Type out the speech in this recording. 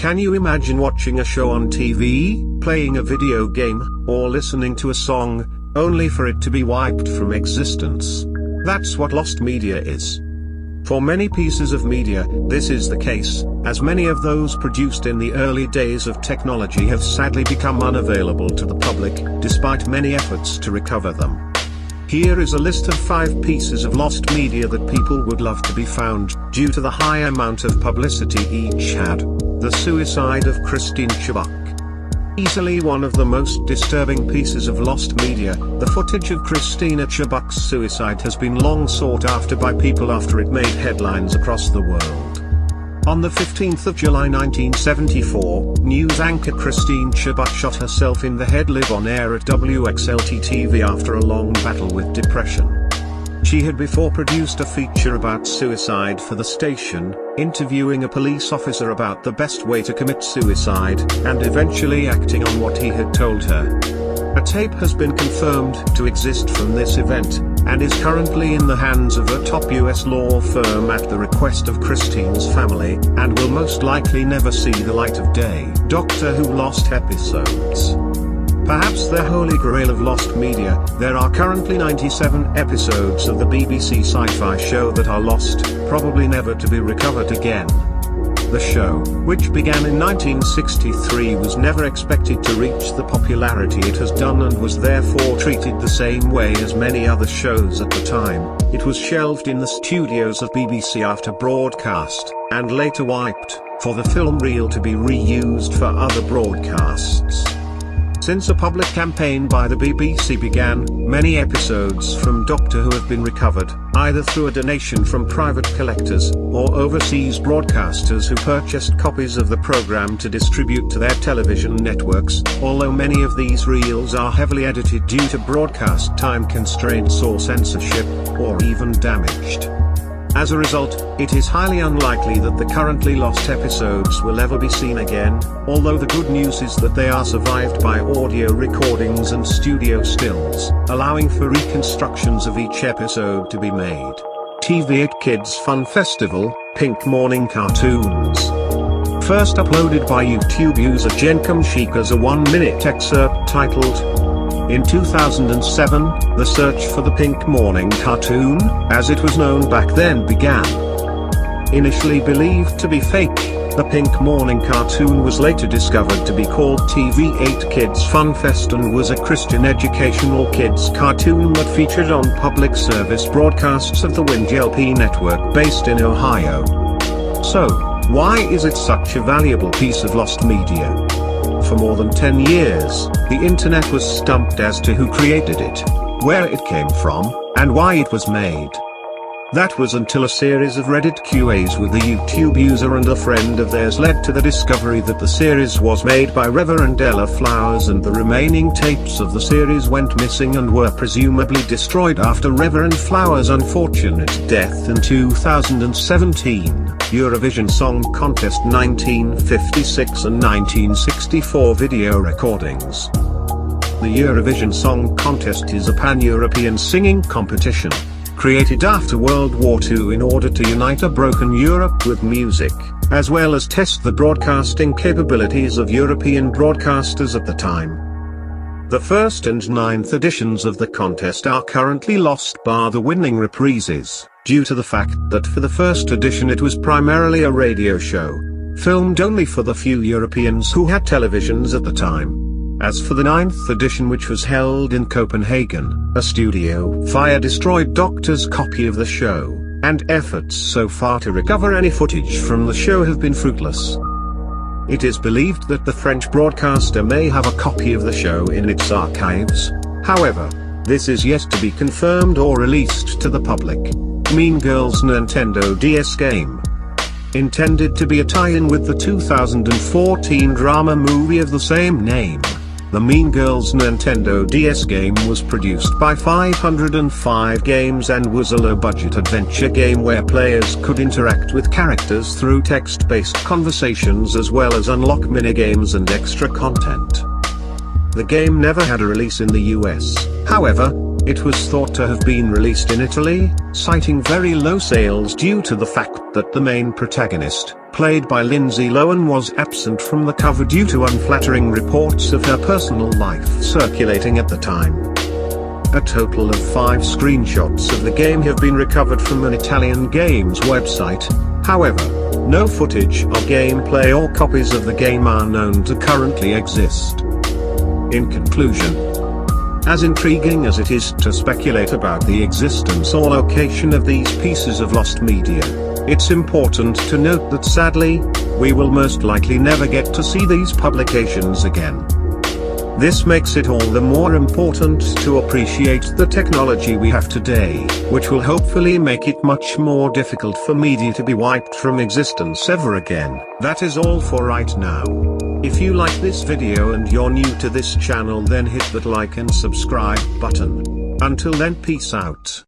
Can you imagine watching a show on TV, playing a video game, or listening to a song, only for it to be wiped from existence? That's what lost media is. For many pieces of media, this is the case, as many of those produced in the early days of technology have sadly become unavailable to the public, despite many efforts to recover them. Here is a list of 5 pieces of lost media that people would love to be found, due to the high amount of publicity each had. The suicide of Christine Chubbuck. Easily one of the most disturbing pieces of lost media, the footage of Christina Chubbuck's suicide has been long sought after by people after it made headlines across the world. On the 15th of July 1974, news anchor Christine Chubbuck shot herself in the head live on air at WXLT-TV after a long battle with depression. She had before produced a feature about suicide for the station, interviewing a police officer about the best way to commit suicide, and eventually acting on what he had told her. A tape has been confirmed to exist from this event, and is currently in the hands of a top US law firm at the request of Christine's family, and will most likely never see the light of day. Doctor Who lost episodes. Perhaps the holy grail of lost media, there are currently 97 episodes of the BBC sci-fi show that are lost, probably never to be recovered again. The show, which began in 1963, was never expected to reach the popularity it has done and was therefore treated the same way as many other shows at the time. It was shelved in the studios of BBC after broadcast, and later wiped, for the film reel to be reused for other broadcasts. Since a public campaign by the BBC began, many episodes from Doctor Who have been recovered, either through a donation from private collectors, or overseas broadcasters who purchased copies of the program to distribute to their television networks, although many of these reels are heavily edited due to broadcast time constraints or censorship, or even damaged. As a result, it is highly unlikely that the currently lost episodes will ever be seen again, although the good news is that they are survived by audio recordings and studio stills, allowing for reconstructions of each episode to be made. TV8 Kids Fun Festival, Pink Morning Cartoons. First uploaded by YouTube user Jenkum as a 1-minute excerpt titled, in 2007, the search for the Pink Morning cartoon, as it was known back then, began. Initially believed to be fake, the Pink Morning cartoon was later discovered to be called TV8 Kids Fun Fest and was a Christian educational kids cartoon that featured on public service broadcasts of the WNJLP network based in Ohio. So, why is it such a valuable piece of lost media? For more than 10 years, the internet was stumped as to who created it, where it came from, and why it was made. That was until a series of Reddit QAs with a YouTube user and a friend of theirs led to the discovery that the series was made by Reverend Ella Flowers, and the remaining tapes of the series went missing and were presumably destroyed after Reverend Flowers' unfortunate death in 2017. Eurovision Song Contest 1956 and 1964 video recordings. The Eurovision Song Contest is a pan-European singing competition, created after World War II in order to unite a broken Europe with music, as well as test the broadcasting capabilities of European broadcasters at the time. The first and 9th editions of the contest are currently lost bar the winning reprises, due to the fact that for the first edition it was primarily a radio show, filmed only for the few Europeans who had televisions at the time. As for the 9th edition, which was held in Copenhagen, a studio fire destroyed Doctor's copy of the show, and efforts so far to recover any footage from the show have been fruitless. It is believed that the French broadcaster may have a copy of the show in its archives. However, this is yet to be confirmed or released to the public. Mean Girls Nintendo DS game. Intended to be a tie-in with the 2014 drama movie of the same name, the Mean Girls Nintendo DS game was produced by 505 Games and was a low-budget adventure game where players could interact with characters through text-based conversations as well as unlock minigames and extra content. The game never had a release in the US, however, it was thought to have been released in Italy, citing very low sales due to the fact that the main protagonist, played by Lindsay Lohan, was absent from the cover due to unflattering reports of her personal life circulating at the time. A total of 5 screenshots of the game have been recovered from an Italian games website. However, no footage of gameplay or copies of the game are known to currently exist. In conclusion, as intriguing as it is to speculate about the existence or location of these pieces of lost media, it's important to note that sadly, we will most likely never get to see these publications again. This makes it all the more important to appreciate the technology we have today, which will hopefully make it much more difficult for media to be wiped from existence ever again. That is all for right now. If you like this video and you're new to this channel, then hit that like and subscribe button. Until then, peace out.